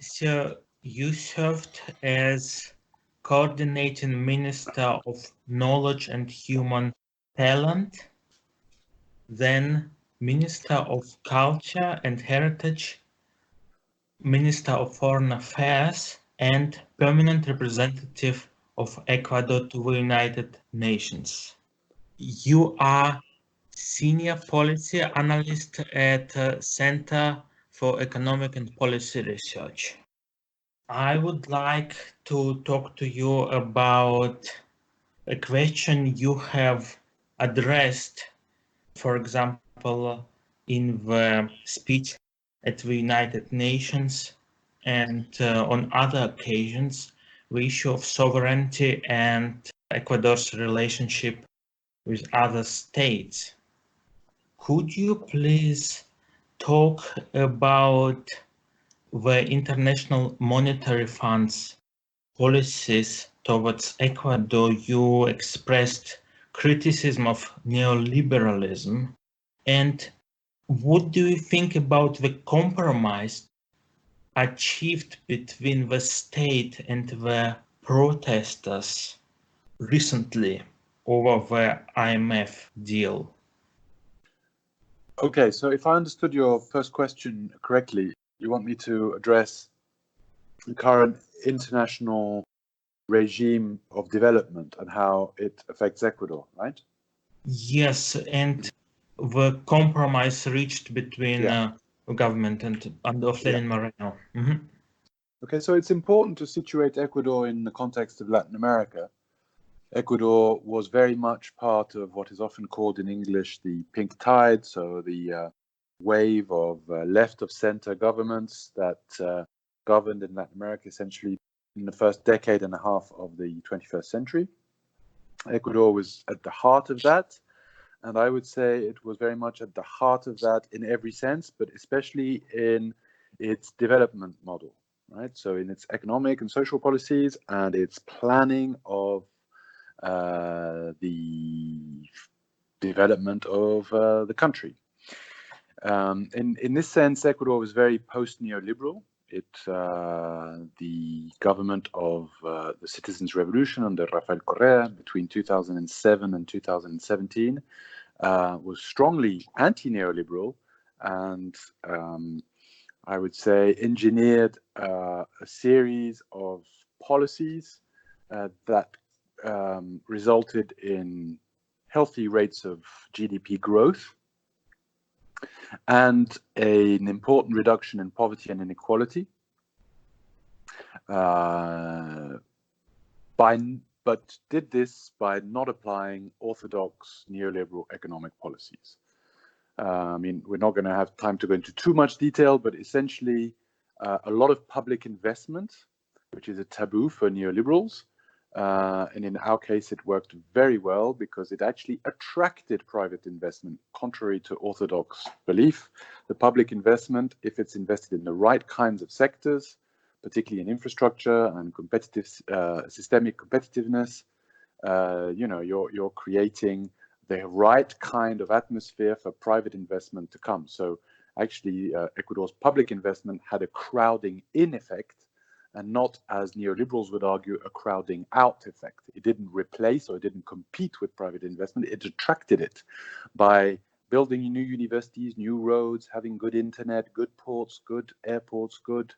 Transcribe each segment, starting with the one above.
So you served as coordinating Minister of Knowledge and Human Talent, then Minister of Culture and Heritage, Minister of Foreign Affairs, and permanent representative of Ecuador to the United Nations. You are senior policy analyst at Center for Economic and Policy Research. I would like to talk to you about a question you have addressed, for example, in the speech at the United Nations and on other occasions, the issue of sovereignty and Ecuador's relationship with other states. Could you please talk about the International Monetary Fund's policies towards Ecuador? You expressed criticism of neoliberalism. And what do you think about the compromise achieved between the state and the protesters recently over the IMF deal? Okay, so if I understood your first question correctly, you want me to address the current international regime of development and how it affects Ecuador, right? Yes, and the compromise reached between government and of Lenin Moreno. Okay, so it's important to situate Ecuador in the context of Latin America. Ecuador was very much part of what is often called in English the pink tide, so the wave of left of center governments that governed in Latin America essentially in the first decade and a half of the 21st century. Ecuador was at the heart of that, and I would say it was very much at the heart of that in every sense, but especially in its development model, right? So in its economic and social policies and its planning of the development of the country. In this sense, Ecuador was very post-neoliberal. The government of the Citizens' Revolution under Rafael Correa between 2007 and 2017 was strongly anti-neoliberal and I would say engineered a series of policies that resulted in healthy rates of GDP growth and an important reduction in poverty and inequality, but did this by not applying orthodox neoliberal economic policies. I mean, we're not going to have time to go into too much detail, but essentially a lot of public investment, which is a taboo for neoliberals, and in our case, it worked very well because it actually attracted private investment, contrary to orthodox belief. The public investment, if it's invested in the right kinds of sectors, particularly in infrastructure and competitive, systemic competitiveness, you're creating the right kind of atmosphere for private investment to come. So actually, Ecuador's public investment had a crowding in effect, and not, as neoliberals would argue, a crowding out effect. It didn't replace or it didn't compete with private investment. It attracted it by building new universities, new roads, having good internet, good ports, good airports, good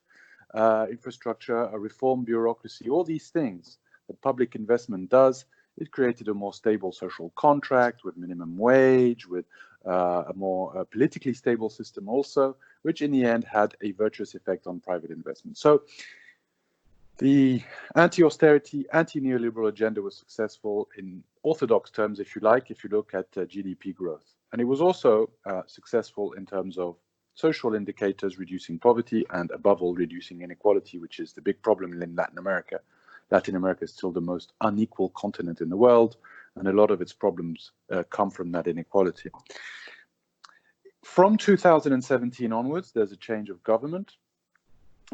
infrastructure, a reformed bureaucracy, all these things that public investment does. It created a more stable social contract with minimum wage, with a more politically stable system also, which in the end had a virtuous effect on private investment. So the anti-austerity, anti-neoliberal agenda was successful in orthodox terms, if you like, if you look at GDP growth. And it was also successful in terms of social indicators, reducing poverty, and above all, reducing inequality, which is the big problem in Latin America. Latin America is still the most unequal continent in the world, and a lot of its problems come from that inequality. From 2017 onwards, there's a change of government,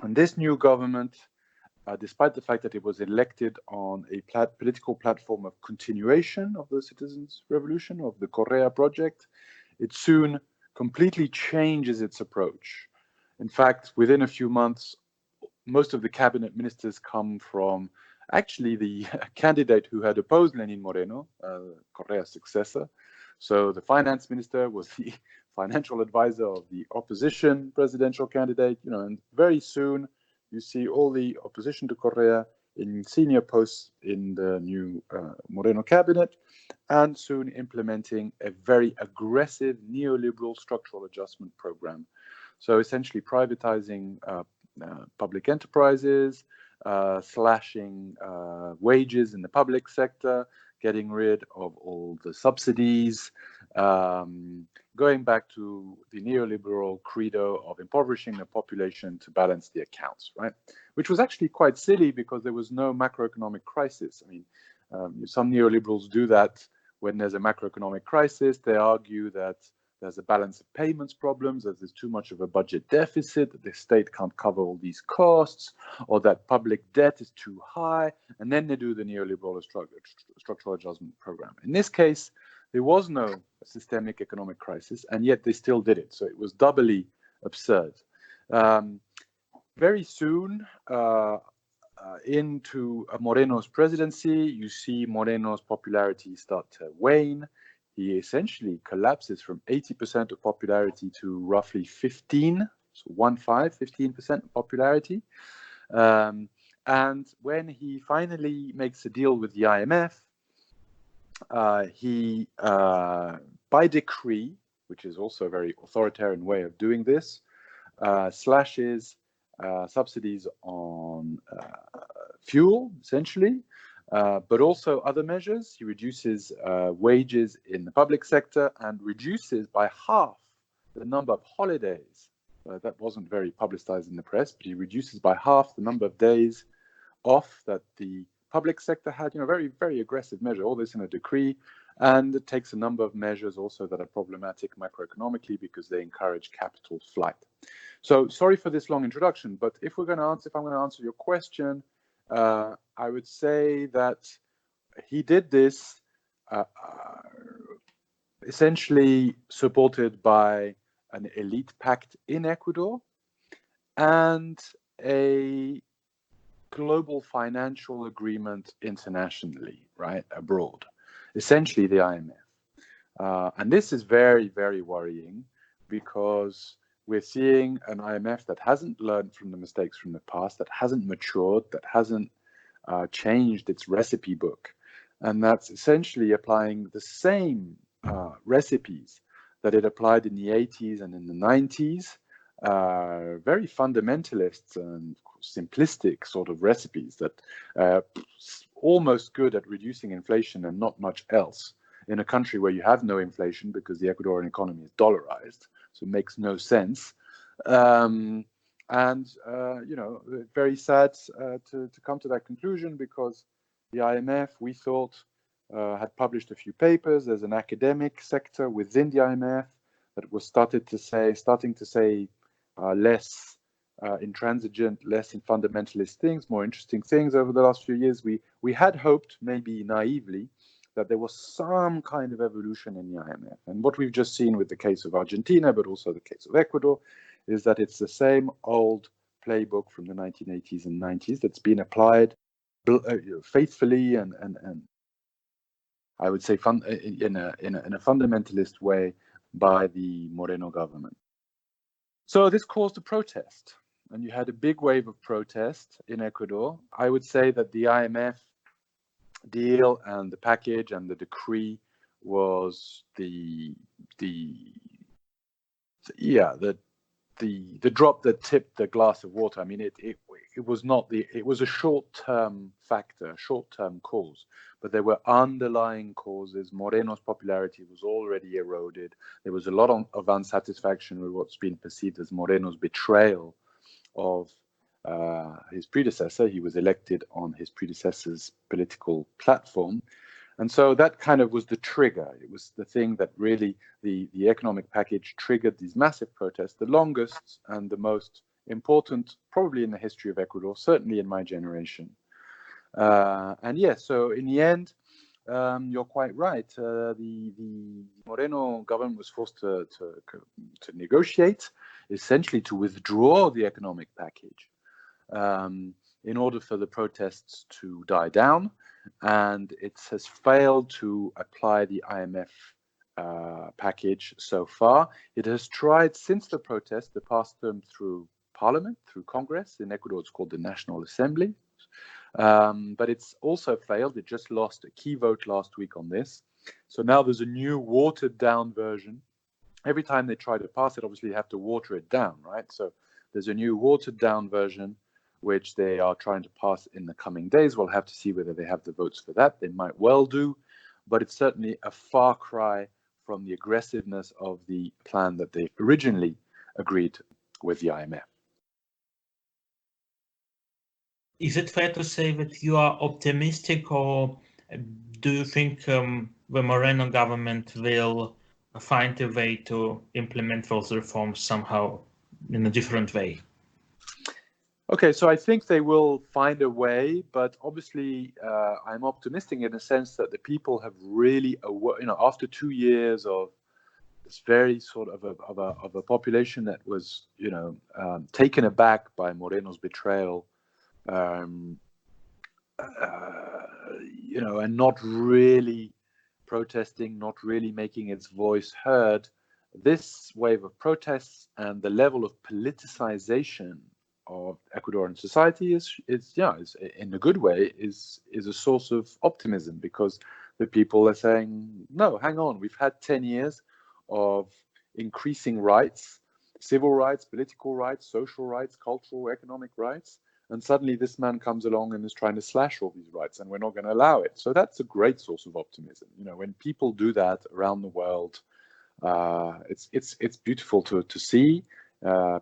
and this new government, despite the fact that it was elected on a political platform of continuation of the Citizens' Revolution, of the Correa project, it soon completely changes its approach. In fact, within a few months, most of the cabinet ministers come from actually the candidate who had opposed Lenin Moreno, Correa's successor. So the finance minister was the financial advisor of the opposition presidential candidate, and very soon you see all the opposition to Correa in senior posts in the new Moreno cabinet, and soon implementing a very aggressive neoliberal structural adjustment program. So essentially privatizing public enterprises, slashing wages in the public sector, getting rid of all the subsidies, going back to the neoliberal credo of impoverishing the population to balance the accounts, right? Which was actually quite silly because there was no macroeconomic crisis. I mean, some neoliberals do that when there's a macroeconomic crisis. They argue that there's a balance of payments problems, that there's too much of a budget deficit, that the state can't cover all these costs, or that public debt is too high, and then they do the neoliberal structural adjustment program. In this case, there was no systemic economic crisis, and yet they still did it. So it was doubly absurd. Very soon into Moreno's presidency, you see Moreno's popularity start to wane. He essentially collapses from 80% of popularity to roughly 15% of popularity. And when he finally makes a deal with the IMF, he, by decree, which is also a very authoritarian way of doing this, slashes subsidies on fuel, essentially, but also other measures. He reduces wages in the public sector and reduces by half the number of holidays. That wasn't very publicized in the press, but he reduces by half the number of days off that the public sector had. Very, very aggressive measure, all this in a decree. And it takes a number of measures also that are problematic macroeconomically because they encourage capital flight. So sorry for this long introduction, but if I'm going to answer your question, I would say that he did this essentially supported by an elite pact in Ecuador and a global financial agreement internationally, right, abroad, essentially the IMF. And this is very, very worrying because we're seeing an IMF that hasn't learned from the mistakes from the past, that hasn't matured, that hasn't changed its recipe book. And that's essentially applying the same recipes that it applied in the 80s and in the 90s, very fundamentalist and simplistic sort of recipes that almost good at reducing inflation and not much else in a country where you have no inflation because the Ecuadorian economy is dollarized, so it makes no sense. And very sad to come to that conclusion because the IMF, we thought, had published a few papers. There's an academic sector within the IMF that was starting to say less intransigent, less in fundamentalist things, more interesting things over the last few years. We had hoped, maybe naively, that there was some kind of evolution in the IMF. And what we've just seen with the case of Argentina, but also the case of Ecuador, is that it's the same old playbook from the 1980s and 90s that's been applied faithfully and I would say in a fundamentalist way by the Moreno government. So this caused a protest, and you had a big wave of protest in Ecuador. I would say that the IMF deal and the package and the decree was the drop that tipped the glass of water. I mean, it was a short-term factor, short-term cause, but there were underlying causes. Moreno's popularity was already eroded. There was a lot of unsatisfaction with what's been perceived as Moreno's betrayal of his predecessor. He was elected on his predecessor's political platform. And so that kind of was the trigger. It was the thing that really, the economic package triggered these massive protests, the longest and the most important probably in the history of Ecuador, certainly in my generation. And yes, so in the end, you're quite right. The Moreno government was forced to negotiate, essentially to withdraw the economic package. in order for the protests to die down, and it has failed to apply the IMF package so far. It has tried since the protest to pass them through Parliament, through Congress. In Ecuador, it's called the National Assembly. But it's also failed. It just lost a key vote last week on this. So now there's a new watered down version. Every time they try to pass it, obviously you have to water it down, right? So there's a new watered down version, which they are trying to pass in the coming days. We'll have to see whether they have the votes for that. They might well do, but it's certainly a far cry from the aggressiveness of the plan that they originally agreed with the IMF. Is it fair to say that you are optimistic, or do you think the Moreno government will find a way to implement those reforms somehow in a different way? Okay, so I think they will find a way, but obviously I'm optimistic in the sense that the people have really, after 2 years of this very sort of a population that was, taken aback by Moreno's betrayal, and not really protesting, not really making its voice heard. This wave of protests and the level of politicization of Ecuadorian society is in a good way is a source of optimism, because the people are saying, no, hang on, we've had 10 years of increasing rights, civil rights, political rights, social rights, cultural, economic rights, and suddenly this man comes along and is trying to slash all these rights, and we're not going to allow it. So that's a great source of optimism. When people do that around the world, it's beautiful to see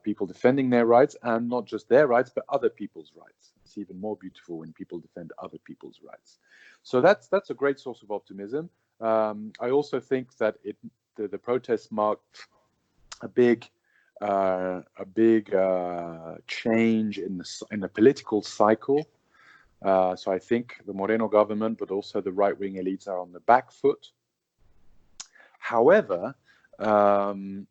people defending their rights, and not just their rights, but other people's rights. It's even more beautiful when people defend other people's rights. So that's a great source of optimism. I also think that the protests marked a big change in the political cycle. So I think the Moreno government, but also the right-wing elites, are on the back foot. However, there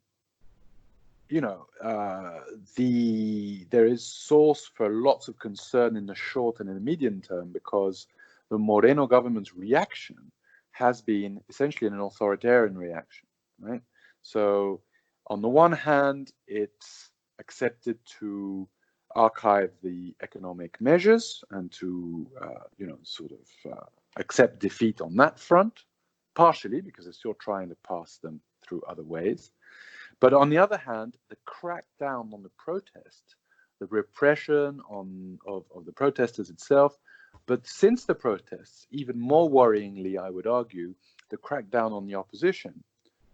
is source for lots of concern in the short and in the medium term, because the Moreno government's reaction has been essentially an authoritarian reaction, right? So on the one hand, it's accepted to archive the economic measures and to, accept defeat on that front, partially because they're still trying to pass them through other ways. But on the other hand, the crackdown on the protest, the repression of the protesters itself, but since the protests, even more worryingly, I would argue, the crackdown on the opposition.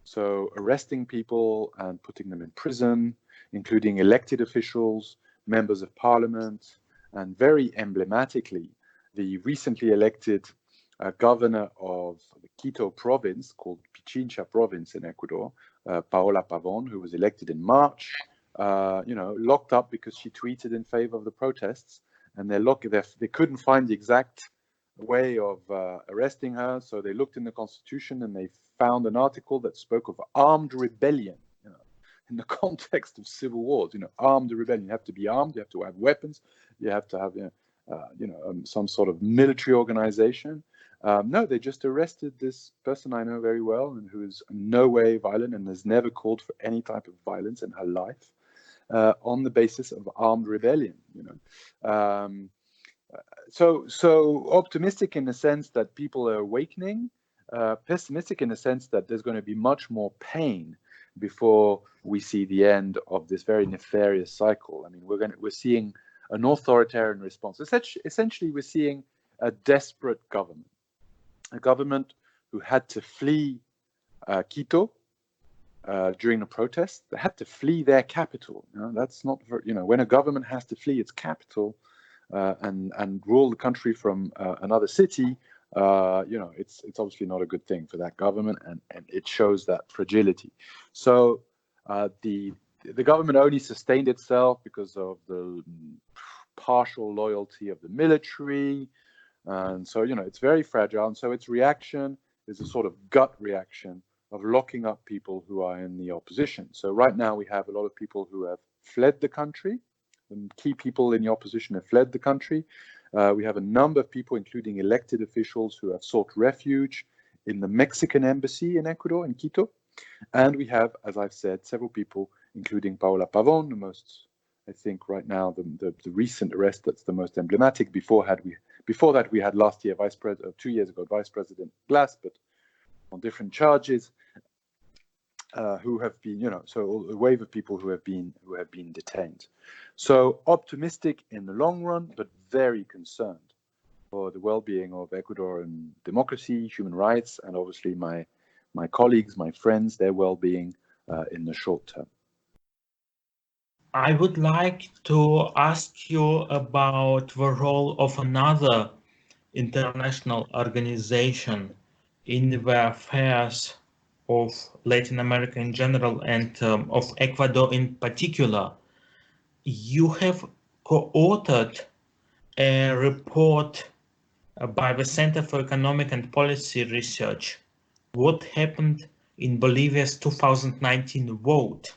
So arresting people and putting them in prison, including elected officials, members of parliament, and very emblematically, the recently elected governor of the Quito province, called Pichincha province in Ecuador, Paola Pavón, who was elected in March, locked up because she tweeted in favor of the protests, and they couldn't find the exact way of arresting her, so they looked in the constitution and they found an article that spoke of armed rebellion, in the context of civil wars. Armed rebellion, you have to be armed, you have to have weapons, you have to have some sort of military organization. No, they just arrested this person I know very well, and who is in no way violent and has never called for any type of violence in her life, on the basis of armed rebellion. So optimistic in the sense that people are awakening, pessimistic in the sense that there's going to be much more pain before we see the end of this very nefarious cycle. I mean, we're seeing an authoritarian response. Essentially, we're seeing a desperate government, a government who had to flee Quito during the protests. They had to flee their capital. That's not when a government has to flee its capital and rule the country from another city, it's obviously not a good thing for that government, and it shows that fragility. So the government only sustained itself because of the partial loyalty of the military, and so it's very fragile. And so its reaction is a sort of gut reaction of locking up people who are in the opposition. So right now we have a lot of people who have fled the country key people in the opposition have fled the country. We have a number of people, including elected officials, who have sought refuge in the Mexican embassy in Ecuador, in Quito. And we have, as I've said, several people, including Paola Pavón, the most, I think right now, the recent arrest that's the most emblematic. Before that, we had last year, 2 years ago, Vice President Glass, but on different charges, who have been, so a wave of people who have been detained. So optimistic in the long run, but very concerned for the well-being of Ecuadorian democracy, human rights, and obviously my colleagues, my friends, their well-being in the short term. I would like to ask you about the role of another international organization in the affairs of Latin America in general and of Ecuador in particular. You have co-authored a report by the Center for Economic and Policy Research, What Happened in Bolivia's 2019 Vote.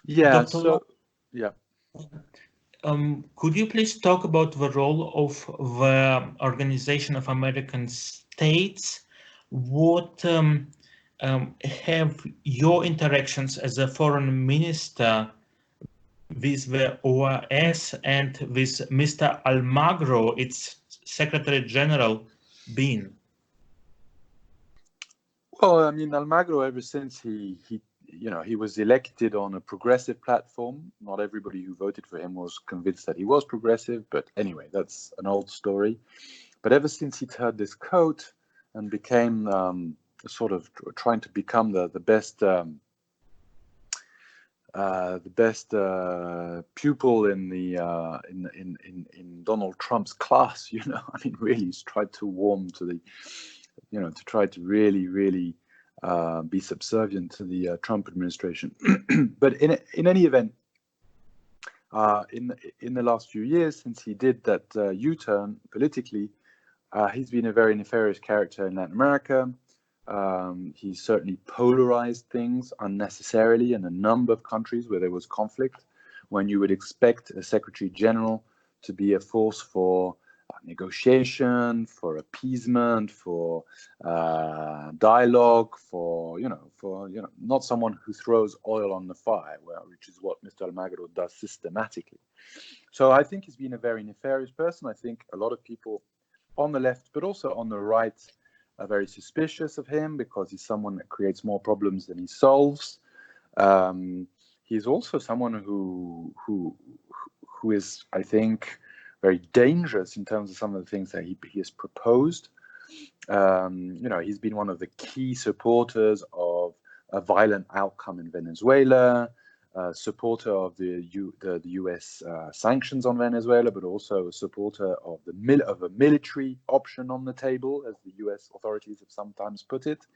Yeah, Dr. so, yeah. Could you please talk about the role of the Organization of American States? What have your interactions as a foreign minister with the OAS and with Mr. Almagro, its Secretary General, been? Well, I mean, Almagro, ever since he was elected on a progressive platform. Not everybody who voted for him was convinced that he was progressive, but anyway, that's an old story. But ever since he turned this coat and became sort of trying to become the best pupil in Donald Trump's class, I mean, really, he's tried to warm to the, to try to really be subservient to the Trump administration. But in any event, in the last few years, since he did that U-turn politically, he's been a very nefarious character in Latin America. He certainly polarized things unnecessarily in a number of countries where there was conflict, when you would expect a Secretary General to be a force for negotiation, for appeasement, for dialogue, for not someone who throws oil on the fire, which is what Mr. Almagro does systematically. So I think he's been a very nefarious person. I think a lot of people on the left, but also on the right, are very suspicious of him because he's someone that creates more problems than he solves. He's also someone who is, I think, very dangerous in terms of some of the things that he has proposed. He's been one of the key supporters of a violent outcome in Venezuela, supporter of the U.S. sanctions on Venezuela, but also a supporter of a military option on the table, as the U.S. authorities have sometimes put it.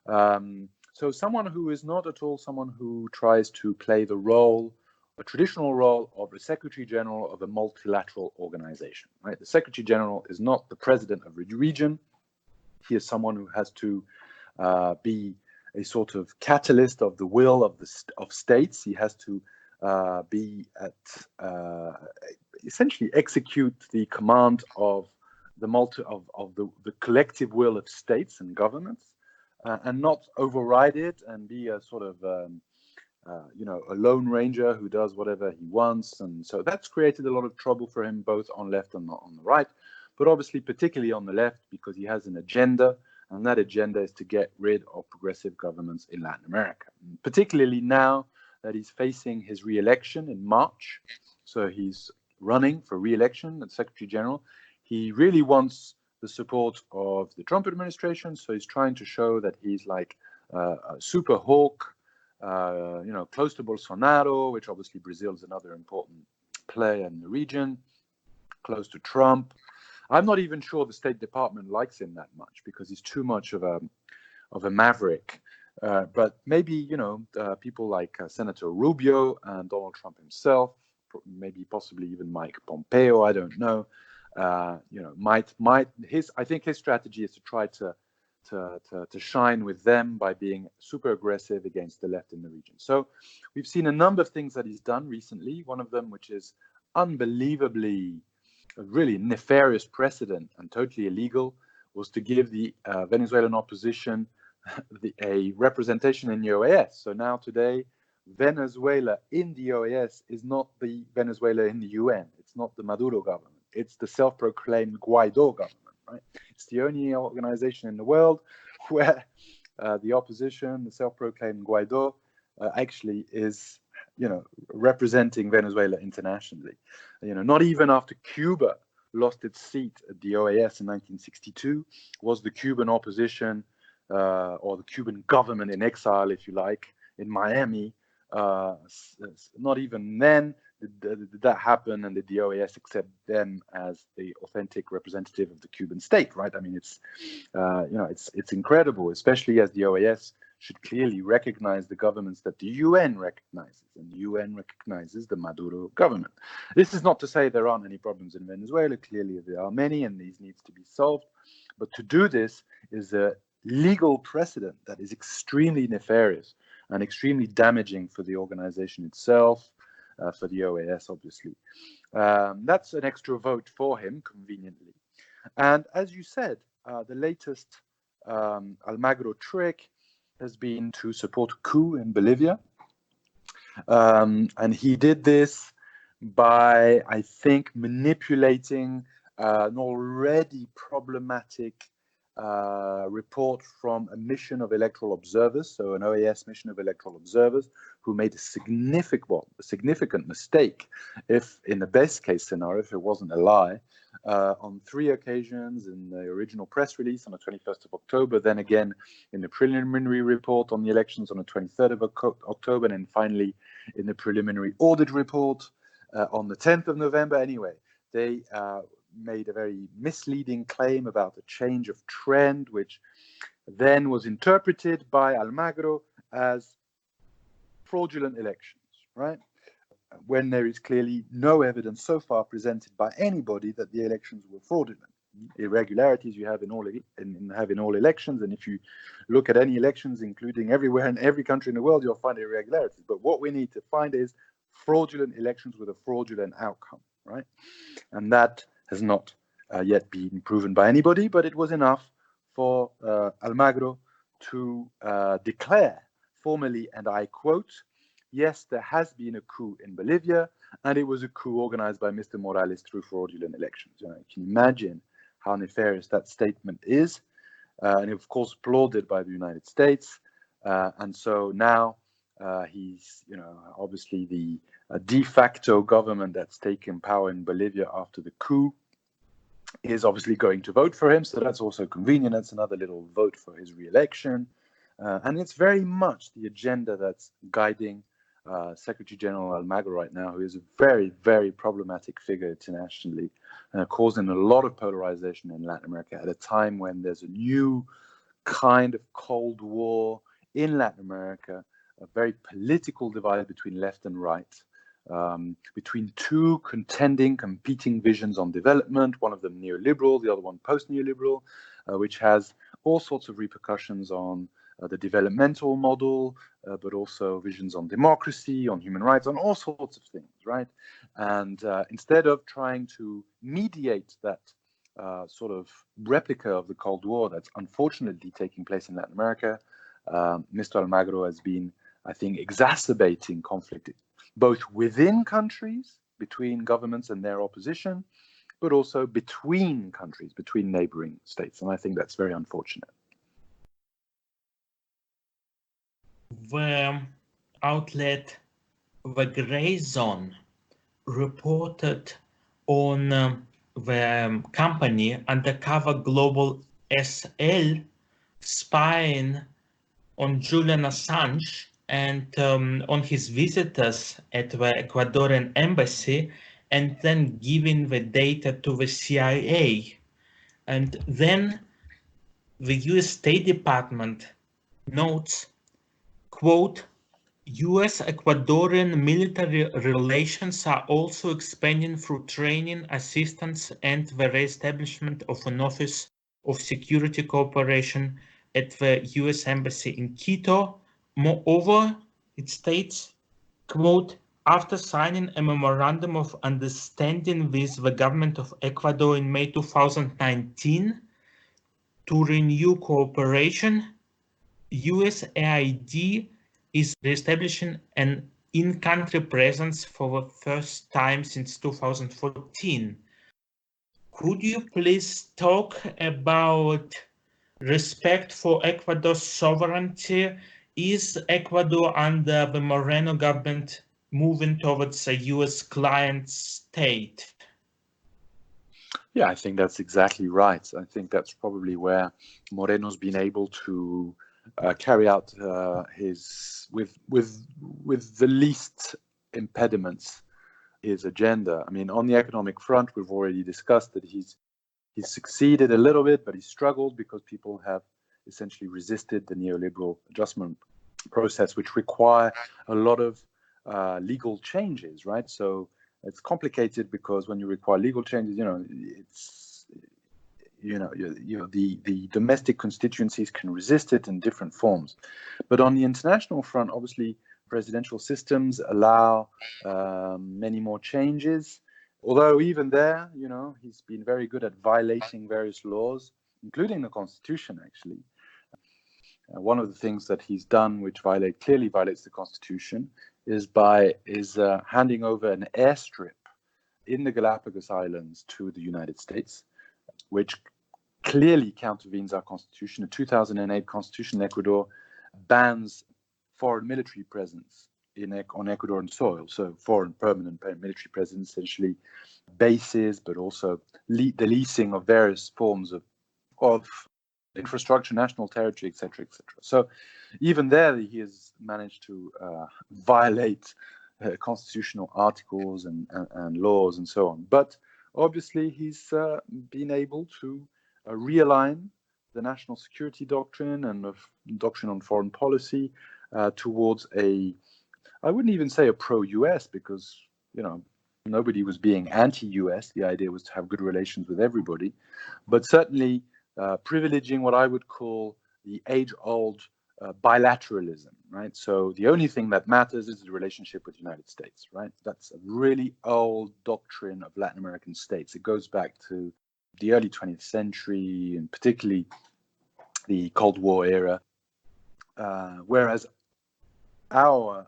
So someone who is not at all someone who tries to play a traditional role of a Secretary General of a multilateral organization. Right? The Secretary General is not the president of a region. He is someone who has to be a sort of catalyst of the will of states. He has to essentially execute the command of the collective will of states and governments, and not override it and be a sort of a lone ranger who does whatever he wants. And so that's created a lot of trouble for him, both on left and on the right, but obviously particularly on the left, because he has an agenda. And that agenda is to get rid of progressive governments in Latin America, particularly now that he's facing his re-election in March. So he's running for re-election as Secretary General. He really wants the support of the Trump administration. So he's trying to show that he's like a super hawk, close to Bolsonaro, which obviously Brazil is another important player in the region, close to Trump. I'm not even sure the State Department likes him that much because he's too much of a maverick. But maybe people like Senator Rubio and Donald Trump himself, maybe possibly even Mike Pompeo, I don't know. I think his strategy is to try to to shine with them by being super aggressive against the left in the region. So we've seen a number of things that he's done recently. One of them, which is unbelievably, a really nefarious precedent and totally illegal, was to give the Venezuelan opposition a representation in the OAS. So now today, Venezuela in the OAS is not the Venezuela in the UN. It's not the Maduro government. It's the self-proclaimed Guaido government. Right? It's the only organization in the world where the opposition, the self-proclaimed Guaido, actually is, representing Venezuela internationally. Not even after Cuba lost its seat at the OAS in 1962 was the Cuban opposition or the Cuban government in exile, if you like, in Miami. Not even then did that happen, and did the OAS accept them as the authentic representative of the Cuban state, right? I mean, it's incredible, especially as the OAS should clearly recognize the governments that the UN recognizes, and the UN recognizes the Maduro government. This is not to say there aren't any problems in Venezuela. Clearly there are many, and these needs to be solved. But to do this is a legal precedent that is extremely nefarious and extremely damaging for the organization itself, for the OAS, obviously. That's an extra vote for him, conveniently. And as you said, the latest Almagro trick has been to support a coup in Bolivia. And he did this by, I think, manipulating an already problematic report from a mission of electoral observers, so an OAS mission of electoral observers, who made a significant mistake, if in the best case scenario, if it wasn't a lie, on 3 occasions in the original press release on the 21st of October, then again in the preliminary report on the elections on the 23rd of October, and then finally in the preliminary audit report on the 10th of November. Anyway, they made a very misleading claim about a change of trend, which then was interpreted by Almagro as fraudulent elections, right? When there is clearly no evidence so far presented by anybody that the elections were fraudulent. Irregularities you have in all elections, and if you look at any elections, including everywhere in every country in the world, you'll find irregularities. But what we need to find is fraudulent elections with a fraudulent outcome, right? And that has not yet been proven by anybody, but it was enough for Almagro to declare formally, and I quote, "Yes, there has been a coup in Bolivia, and it was a coup organized by Mr. Morales through fraudulent elections." You can imagine how nefarious that statement is, and of course applauded by the United States. And so now he's, obviously the de facto government that's taken power in Bolivia after the coup is obviously going to vote for him. So that's also convenient. That's another little vote for his re-election. And it's very much the agenda that's guiding Secretary General Almagro right now, who is a very, very problematic figure internationally, causing a lot of polarization in Latin America at a time when there's a new kind of Cold War in Latin America, a very political divide between left and right, between two competing visions on development, one of them neoliberal, the other one post-neoliberal, which has all sorts of repercussions on the developmental model, but also visions on democracy, on human rights, on all sorts of things, right? And instead of trying to mediate that sort of replica of the Cold War that's unfortunately taking place in Latin America, Mr. Almagro has been, I think, exacerbating conflict, both within countries, between governments and their opposition, but also between countries, between neighboring states. And I think that's very unfortunate. The outlet The Gray Zone reported on the company Undercover Global SL spying on Julian Assange and on his visitors at the Ecuadorian embassy, and then giving the data to the CIA. And then the US State Department notes, quote, US-Ecuadorian military relations are also expanding through training, assistance, and the re-establishment of an Office of Security Cooperation at the US Embassy in Quito. Moreover, it states, quote, after signing a memorandum of understanding with the government of Ecuador in May 2019 to renew cooperation, USAID is establishing an in-country presence for the first time since 2014. Could you please talk about respect for Ecuador's sovereignty? Is Ecuador under the Moreno government moving towards a US client state? Yeah, I think that's exactly right. I think that's probably where Moreno's been able to carry out his with the least impediments his agenda. I mean, on the economic front, we've already discussed that he's succeeded a little bit, but he struggled because people have essentially resisted the neoliberal adjustment process, which require a lot of legal changes, right? So it's complicated because when you require legal changes, it's the domestic constituencies can resist it in different forms. But on the international front, obviously, presidential systems allow many more changes. Although even there, he's been very good at violating various laws, including the Constitution, actually. One of the things that he's done, which clearly violates the Constitution, is handing over an airstrip in the Galapagos Islands to the United States, which clearly countervenes our Constitution. The 2008 Constitution in Ecuador bans foreign military presence on Ecuadorian soil. So foreign permanent military presence, essentially bases, but also the leasing of various forms of infrastructure, national territory, etc., etc. So even there, he has managed to violate constitutional articles and laws and so on. But obviously, he's been able to realign the national security doctrine and the doctrine on foreign policy towards I wouldn't even say a pro-US, because nobody was being anti-US. The idea was to have good relations with everybody, but certainly privileging what I would call the age-old bilateralism, right? So the only thing that matters is the relationship with the United States, right? That's a really old doctrine of Latin American states. It goes back to the early 20th century, and particularly the Cold War era, whereas our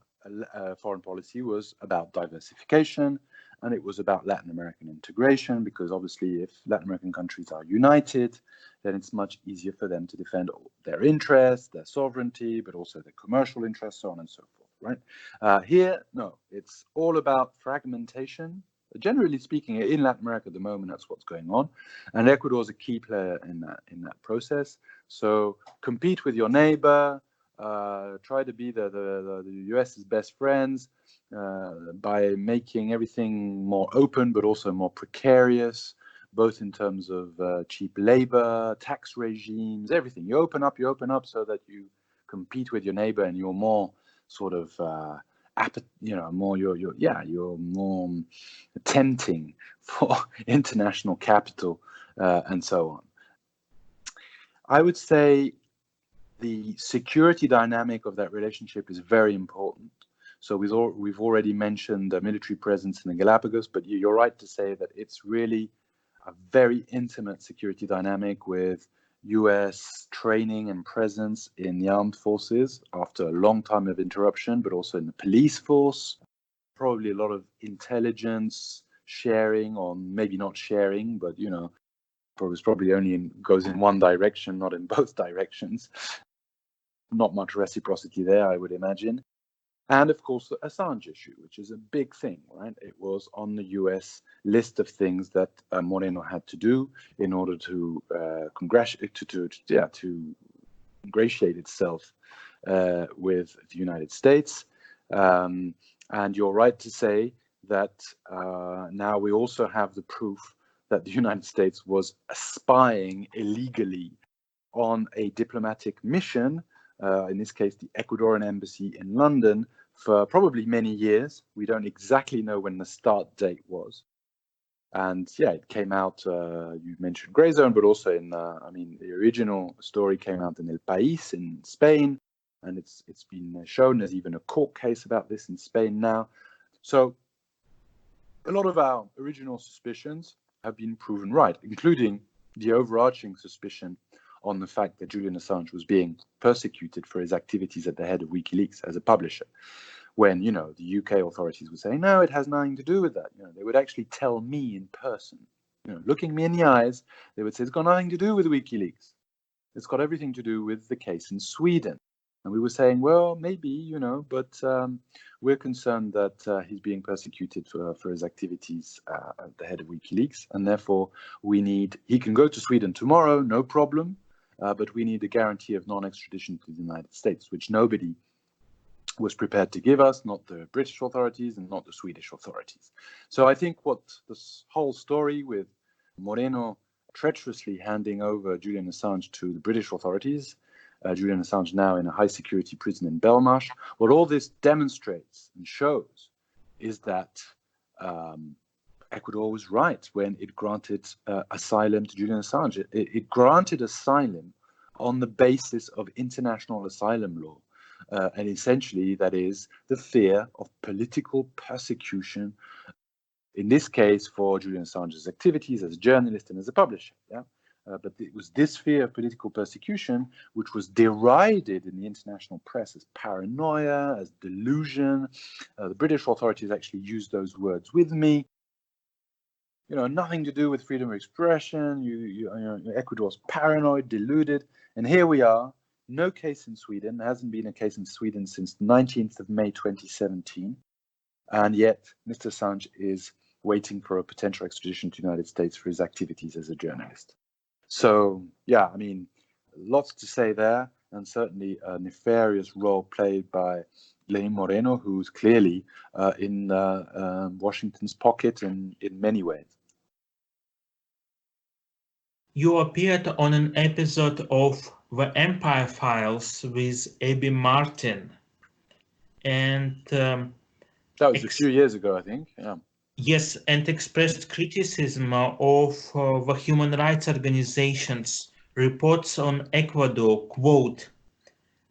foreign policy was about diversification, and it was about Latin American integration, because obviously if Latin American countries are united, then it's much easier for them to defend their interests, their sovereignty, but also their commercial interests, so on and so forth, right? Here, no, it's all about fragmentation. Generally speaking, in Latin America at the moment, that's what's going on, and Ecuador is a key player in that process. So compete with your neighbor, try to be the US's best friends by making everything more open, but also more precarious, both in terms of cheap labor, tax regimes, everything. You open up so that you compete with your neighbor, and you're more sort of you're more tempting for international capital and so on. I would say the security dynamic of that relationship is very important. So we've already mentioned the military presence in the Galapagos, but you're right to say that it's really a very intimate security dynamic with US training and presence in the armed forces after a long time of interruption, but also in the police force. Probably a lot of intelligence sharing, or maybe not sharing, but probably only goes in one direction, not in both directions. Not much reciprocity there, I would imagine. And of course, the Assange issue, which is a big thing, right? It was on the US list of things that Moreno had to do in order to ingratiate itself with the United States. And you're right to say that now we also have the proof that the United States was spying illegally on a diplomatic mission, in this case, the Ecuadorian embassy in London, for probably many years. We don't exactly know when the start date was. And yeah, it came out, you mentioned Grey Zone, but also in, the original story came out in El País in Spain, and it's been shown. There's even a court case about this in Spain now. So a lot of our original suspicions have been proven right, including the overarching suspicion on the fact that Julian Assange was being persecuted for his activities at the head of WikiLeaks as a publisher. When, the UK authorities would say, no, it has nothing to do with that. They would actually tell me in person, looking me in the eyes, they would say, it's got nothing to do with WikiLeaks. It's got everything to do with the case in Sweden. And we were saying, well, maybe, but we're concerned that he's being persecuted for his activities at the head of WikiLeaks. And therefore, he can go to Sweden tomorrow, no problem. But we need a guarantee of non-extradition to the United States, which nobody was prepared to give us, not the British authorities and not the Swedish authorities. So I think what this whole story with Moreno treacherously handing over Julian Assange to the British authorities, Julian Assange now in a high security prison in Belmarsh, what all this demonstrates and shows is that Ecuador was right when it granted asylum to Julian Assange. It granted asylum on the basis of international asylum law. And essentially, that is the fear of political persecution, in this case, for Julian Assange's activities as a journalist and as a publisher. Yeah? But it was this fear of political persecution which was derided in the international press as paranoia, as delusion. The British authorities actually used those words with me. Nothing to do with freedom of expression. Ecuador's paranoid, deluded. And here we are. No case in Sweden. There hasn't been a case in Sweden since 19th of May 2017. And yet, Mr. Assange is waiting for a potential extradition to the United States for his activities as a journalist. So, yeah, lots to say there, and certainly a nefarious role played by Lenin Moreno, who's clearly in Washington's pocket in many ways. You appeared on an episode of The Empire Files with Abby Martin. And that was a few years ago, I think. Yeah. Yes, and expressed criticism of the human rights organizations' reports on Ecuador. Quote,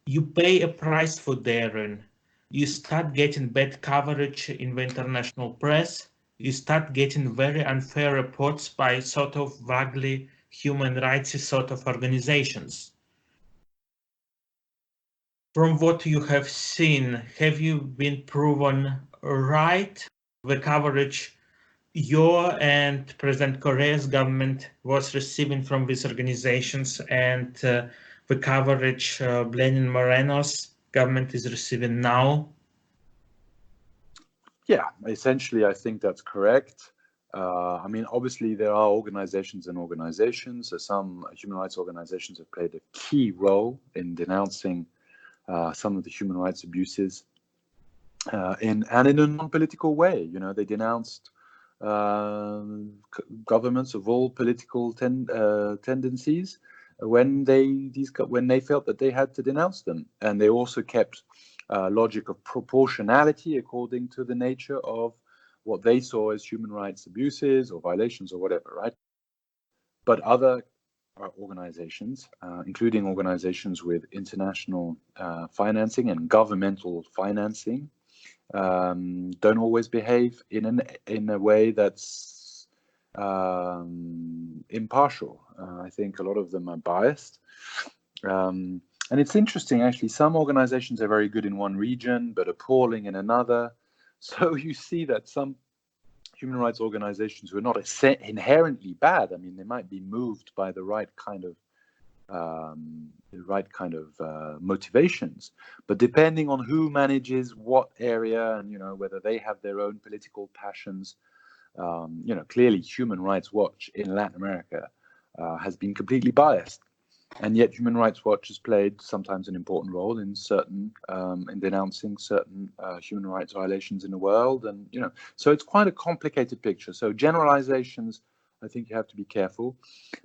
you pay a price for daring. You start getting bad coverage in the international press. You start getting very unfair reports by sort of vaguely human rights sort of organizations. From what you have seen, have you been proven right? The coverage your and President Correa's government was receiving from these organizations and the coverage Lenin Moreno's government is receiving now? Yeah, essentially, I think that's correct. Obviously, there are organizations and organizations. Some human rights organizations have played a key role in denouncing some of the human rights abuses in a non-political way. They denounced governments of all political tendencies when they felt that they had to denounce them, and they also kept logic of proportionality according to the nature of what they saw as human rights abuses or violations or whatever, right? But other organizations, including organizations with international financing and governmental financing, don't always behave in a way that's impartial. I think a lot of them are biased. And it's interesting, actually, some organizations are very good in one region, but appalling in another. So you see that some human rights organizations who are not inherently bad, they might be moved by the right kind of motivations, but depending on who manages what area and whether they have their own political passions, clearly Human Rights Watch in Latin America has been completely biased, and yet Human Rights Watch has played sometimes an important role in in denouncing certain human rights violations in the world, and so it's quite a complicated picture. So generalizations, I think you have to be careful,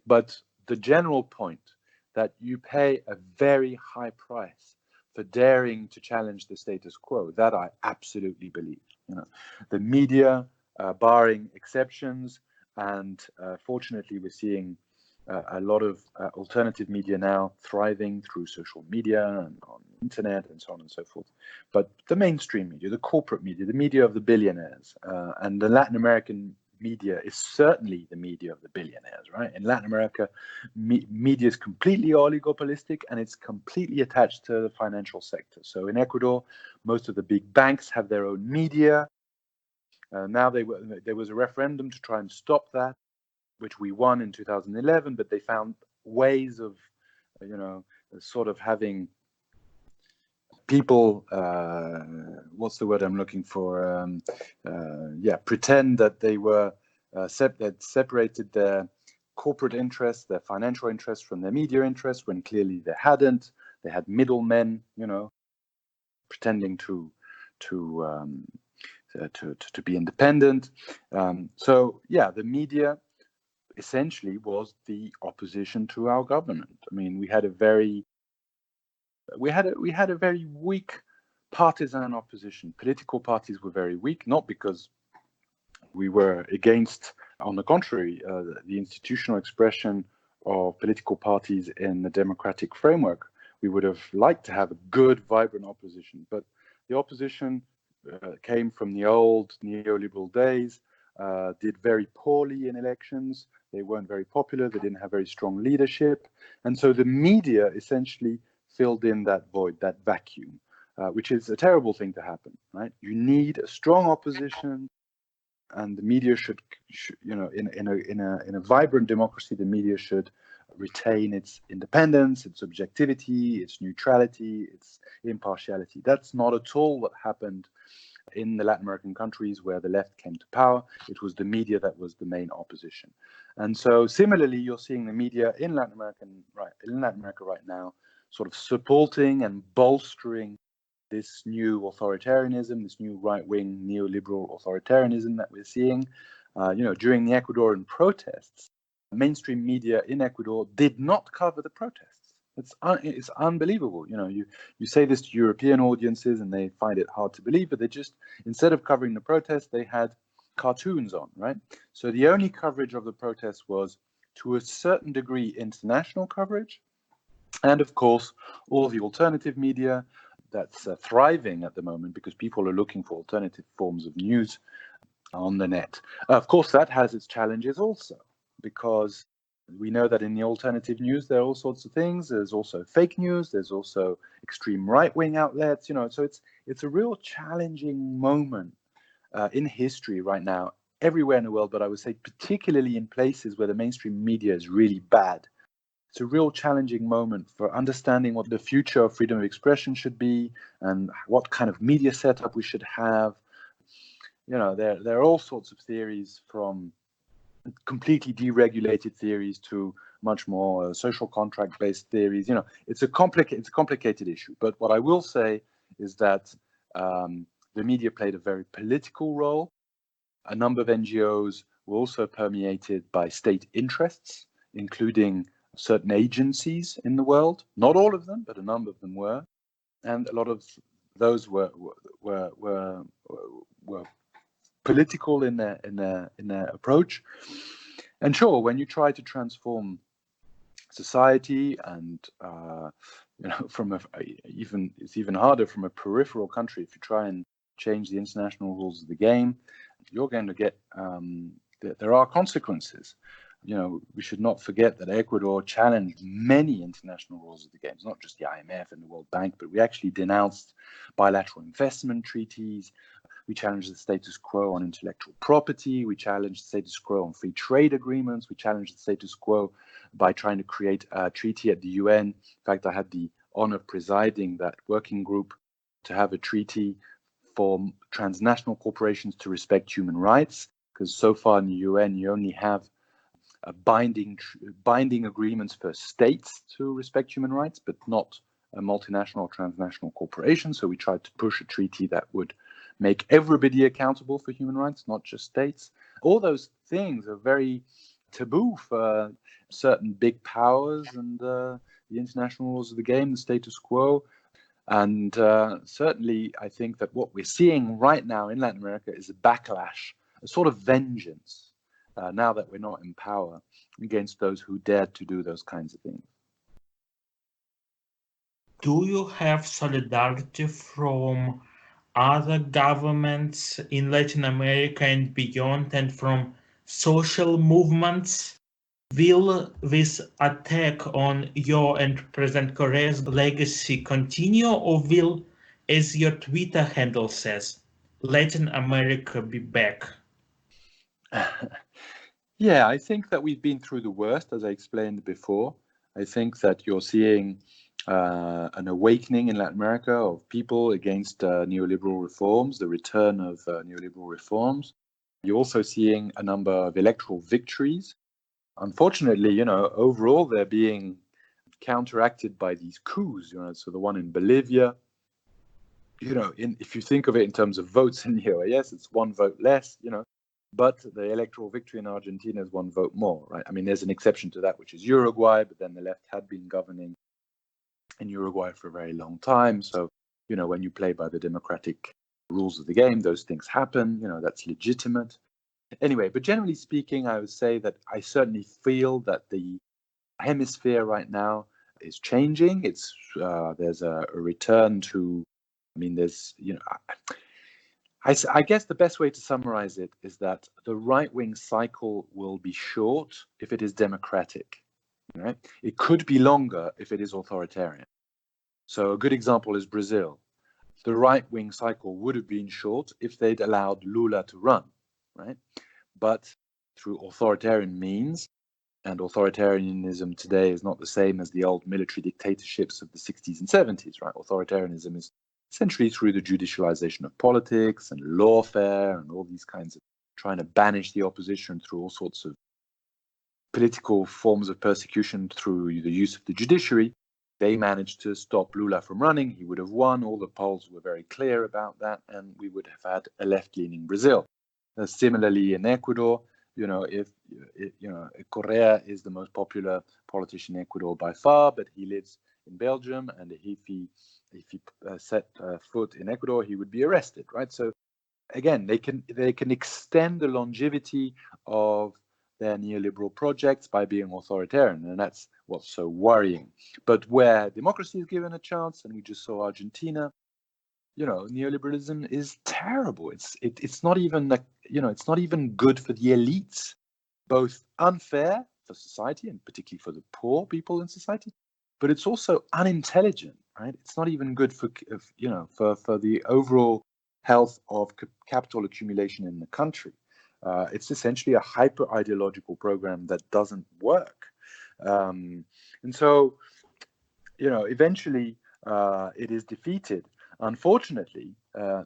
but the general point that you pay a very high price for daring to challenge the status quo, that I absolutely believe. The media, barring exceptions, And fortunately, we're seeing a lot of alternative media now thriving through social media and on the internet and so on and so forth. But the mainstream media, the corporate media, the media of the billionaires, and the Latin American media is certainly the media of the billionaires, right? In Latin America, media is completely oligopolistic and it's completely attached to the financial sector. So in Ecuador, most of the big banks have their own media. Now there was a referendum to try and stop that, which we won in 2011, but they found ways of, sort of having people, what's the word I'm looking for? Pretend that they were, that separated their corporate interests, their financial interests from their media interests, when clearly they hadn't. They had middlemen, pretending to be independent. The media essentially was the opposition to our government. I mean, we had a very weak partisan opposition. Political parties were very weak, not because we were against, on the contrary, the institutional expression of political parties in the democratic framework. We would have liked to have a good, vibrant opposition, but the opposition came from the old neoliberal days, did very poorly in elections. They weren't very popular. They didn't have very strong leadership. And so the media essentially filled in that void, that vacuum, which is a terrible thing to happen, right? You need a strong opposition, and the media should in a vibrant democracy, the media should retain its independence, its objectivity, its neutrality, its impartiality. That's not at all what happened in the Latin American countries where the left came to power. It was the media that was the main opposition. And so similarly, you're seeing the media in Latin America right now sort of supporting and bolstering this new authoritarianism, this new right-wing neoliberal authoritarianism that we're seeing. During the Ecuadorian protests, mainstream media in Ecuador did not cover the protests. It's unbelievable. You say this to European audiences and they find it hard to believe, but they just, instead of covering the protests, they had cartoons on, right? So the only coverage of the protests was, to a certain degree, international coverage. And of course, all the alternative media that's thriving at the moment because people are looking for alternative forms of news on the net. Of course, that has its challenges also, because we know that in the alternative news, there are all sorts of things. There's also fake news. There's also extreme right-wing outlets, so it's a real challenging moment in history right now, everywhere in the world, but I would say particularly in places where the mainstream media is really bad. It's a real challenging moment for understanding what the future of freedom of expression should be and what kind of media setup we should have. There are all sorts of theories, from completely deregulated theories to much more social contract-based theories. It's a complicated issue. But what I will say is that the media played a very political role. A number of NGOs were also permeated by state interests, including certain agencies in the world. Not all of them, but a number of them were, and a lot of those were political in their approach. And sure, when you try to transform society, and it's even harder from a peripheral country. If you try and change the international rules of the game, you're going to get there are consequences. We should not forget that Ecuador challenged many international rules of the game, not just the IMF and the World Bank, but we actually denounced bilateral investment treaties. We challenged the status quo on intellectual property. We challenged the status quo on free trade agreements. We challenged the status quo by trying to create a treaty at the UN. In fact, I had the honor of presiding that working group to have a treaty for transnational corporations to respect human rights, because so far in the UN, you only have binding agreements for states to respect human rights, but not a multinational or transnational corporation. So we tried to push a treaty that would make everybody accountable for human rights, not just states. All those things are very taboo for certain big powers and the international rules of the game, the status quo. And certainly, I think that what we're seeing right now in Latin America is a backlash, a sort of vengeance now that we're not in power, against those who dared to do those kinds of things. Do you have solidarity from other governments in Latin America and beyond, and from social movements? Will this attack on your and President Correa's legacy continue, or will, as your Twitter handle says, Latin America be back? Yeah, I think that we've been through the worst, as I explained before. I think that you're seeing an awakening in Latin America of people against neoliberal reforms, the return of neoliberal reforms. You're also seeing a number of electoral victories. Unfortunately, overall, they're being counteracted by these coups. So the one in Bolivia, if you think of it in terms of votes in the OAS, it's one vote less, but the electoral victory in Argentina is one vote more, right? I mean, there's an exception to that, which is Uruguay, but then the left had been governing in Uruguay for a very long time. So, when you play by the democratic rules of the game, those things happen, that's legitimate. Anyway, but generally speaking, I would say that I certainly feel that the hemisphere right now is changing. There's a return to, there's, I guess the best way to summarize it is that the right-wing cycle will be short if it is democratic, right? It could be longer if it is authoritarian. So a good example is Brazil. The right-wing cycle would have been short if they'd allowed Lula to run, right? But through authoritarian means, and authoritarianism today is not the same as the old military dictatorships of the 60s and 70s, right? Authoritarianism is essentially through the judicialization of politics and lawfare and all these kinds of trying to banish the opposition through all sorts of political forms of persecution through the use of the judiciary. They managed to stop Lula from running. He would have won. All the polls were very clear about that, and we would have had a left-leaning Brazil. Similarly, in Ecuador, if Correa is the most popular politician in Ecuador by far, but he lives in Belgium, and if he set foot in Ecuador, he would be arrested, right? So again, they can extend the longevity of their neoliberal projects by being authoritarian, and that's what's so worrying. But where democracy is given a chance, and we just saw Argentina, neoliberalism is terrible. It's not even it's not even good for the elites, both unfair for society and particularly for the poor people in society, but it's also unintelligent, right? It's not even good for the overall health of capital accumulation in the country. It's essentially a hyper ideological program that doesn't work, and so eventually it is defeated. Unfortunately,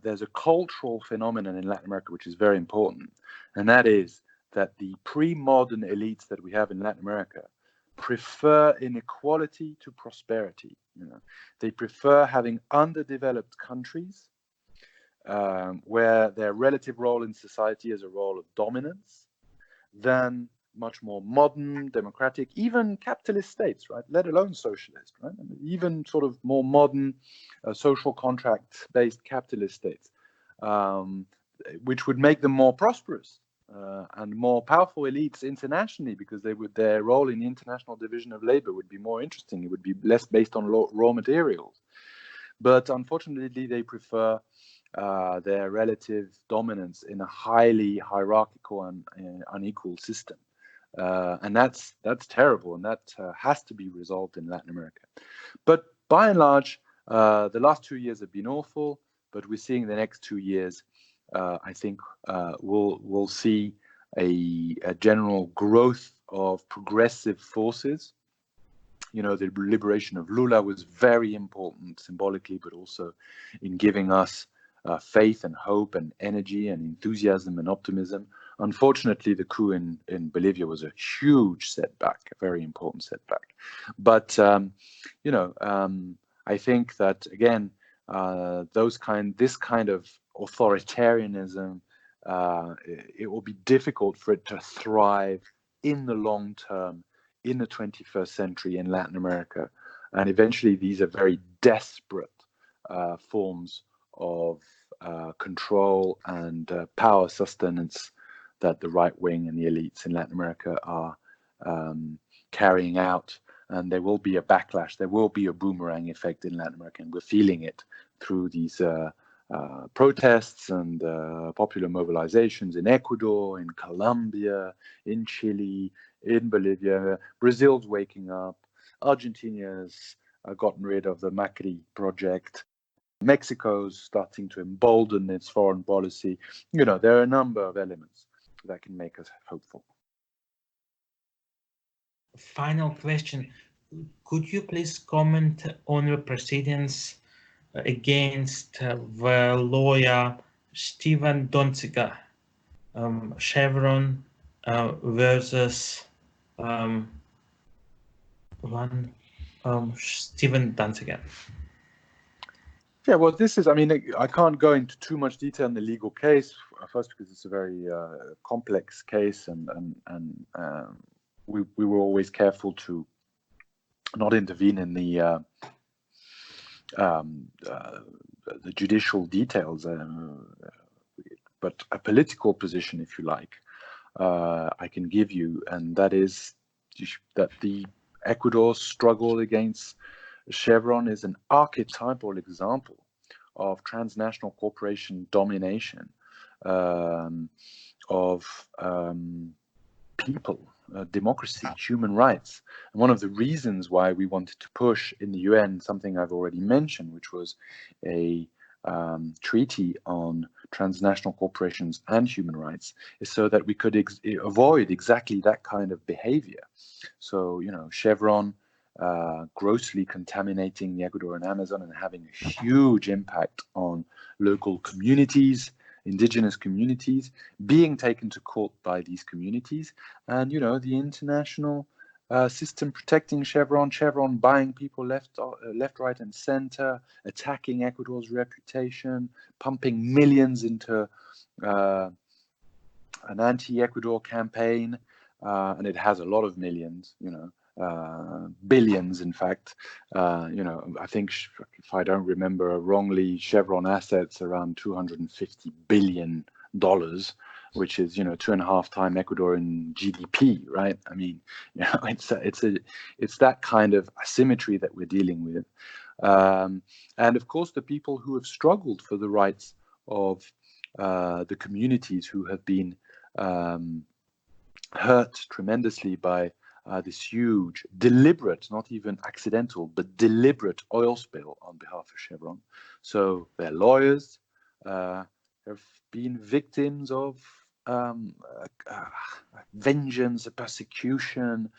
there's a cultural phenomenon in Latin America which is very important, and that is that the pre-modern elites that we have in Latin America prefer inequality to prosperity. They prefer having underdeveloped countries where their relative role in society is a role of dominance than much more modern, democratic, even capitalist states, right? Let alone socialist, right? And even sort of more modern social contract-based capitalist states, which would make them more prosperous and more powerful elites internationally, because their role in the international division of labor would be more interesting. It would be less based on raw materials. But unfortunately, they prefer their relative dominance in a highly hierarchical and unequal system. And that's terrible, and that has to be resolved in Latin America. But by and large, the last 2 years have been awful, but we're seeing the next 2 years, I think we'll see a general growth of progressive forces. The liberation of Lula was very important symbolically, but also in giving us faith and hope and energy and enthusiasm and optimism. Unfortunately, the coup in Bolivia was a huge setback, a very important setback. But I think that again, this kind of authoritarianism, it will be difficult for it to thrive in the long term in the 21st century in Latin America. And eventually these are very desperate forms of control and power sustenance that the right wing and the elites in Latin America are carrying out, and there will be a backlash. There will be a boomerang effect in Latin America, and we're feeling it through these protests and popular mobilizations in Ecuador, in Colombia, in Chile, in Bolivia. Brazil's waking up. Argentina's gotten rid of the Macri project. Mexico's starting to embolden its foreign policy. You know, there are a number of elements that can make us hopeful. Final question. Could you please comment on the proceedings against the lawyer Steven Donziger, Chevron versus Steven Donziger? Yeah, well, this is, I mean, I can't go into too much detail in the legal case, first because it's a very complex case, and we were always careful to not intervene in the judicial details, but a political position, if you like, I can give you, and that is that the Ecuador's struggle against Chevron is an archetypal example of transnational corporation domination of people, democracy, human rights. And one of the reasons why we wanted to push in the UN something I've already mentioned, which was a treaty on transnational corporations and human rights, is so that we could avoid exactly that kind of behavior. So, you know, Chevron grossly contaminating the Ecuadorian Amazon and having a huge impact on local communities, indigenous communities, being taken to court by these communities, and, you know, the international system protecting Chevron buying people left, right, and center, attacking Ecuador's reputation, pumping millions into an anti-Ecuador campaign, and it has a lot of millions, you know. Billions, in fact. You know, I think, if I don't remember wrongly, Chevron assets around $250 billion, which is, you know, 2.5 times Ecuadorian GDP, right? I mean, you know, it's that kind of asymmetry that we're dealing with, and of course, the people who have struggled for the rights of the communities who have been hurt tremendously by this huge, deliberate, not even accidental, but deliberate oil spill on behalf of Chevron. So their lawyers have been victims of vengeance, persecution,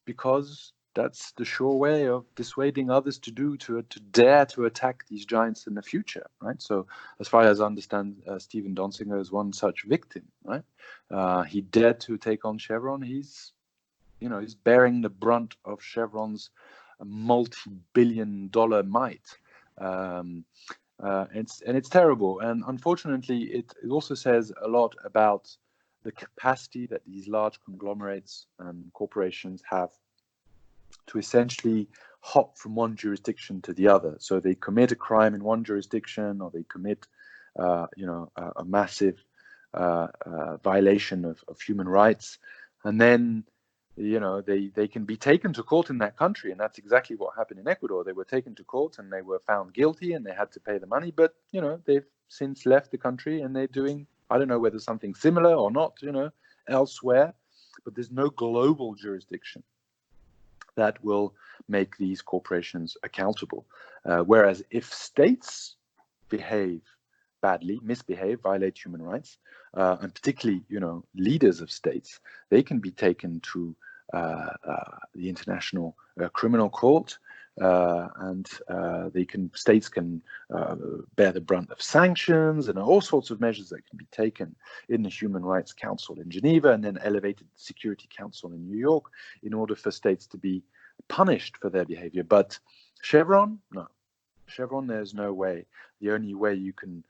because that's the sure way of dissuading others to dare to attack these giants in the future, right? So, as far as I understand, Steven Donziger is one such victim, right? He dared to take on Chevron. He's bearing the brunt of Chevron's multi-billion-dollar might. It's terrible, and unfortunately, it also says a lot about the capacity that these large conglomerates and corporations have to essentially hop from one jurisdiction to the other. So they commit a crime in one jurisdiction, or they commit, a massive violation of human rights, and then, you know, they can be taken to court in that country, and that's exactly what happened in Ecuador. They were taken to court and they were found guilty and they had to pay the money, but, you know, they've since left the country and they're doing, I don't know whether something similar or not, you know, elsewhere, but there's no global jurisdiction that will make these corporations accountable. Whereas if states behave badly, misbehave, violate human rights, and particularly, you know, leaders of states, they can be taken to the International Criminal Court, and states can bear the brunt of sanctions and all sorts of measures that can be taken in the Human Rights Council in Geneva, and then elevated Security Council in New York, in order for states to be punished for their behavior. But Chevron, no. Chevron, there's no way. The only way you can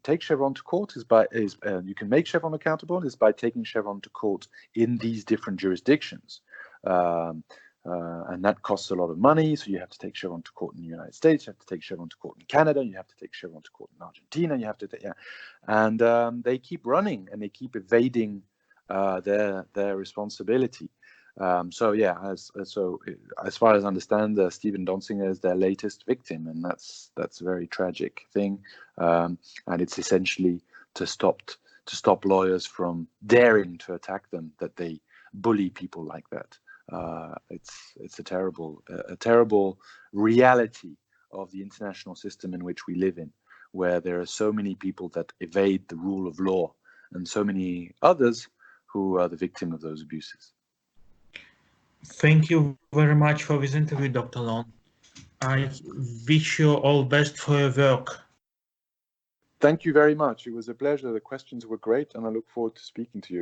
take Chevron to court you can make Chevron accountable is by taking Chevron to court in these different jurisdictions. And that costs a lot of money. So you have to take Chevron to court in the United States, you have to take Chevron to court in Canada, you have to take Chevron to court in Argentina, you have to take, and they keep running and they keep evading their responsibility. So as far as I understand, Stephen Donziger is their latest victim, and that's a very tragic thing. And it's essentially to stop lawyers from daring to attack them, that they bully people like that. It's a terrible reality of the international system in which we live in, where there are so many people that evade the rule of law, and so many others who are the victim of those abuses. Thank you very much for this interview, Dr. Long. I wish you all best for your work. Thank you very much. It was a pleasure. The questions were great, and I look forward to speaking to you.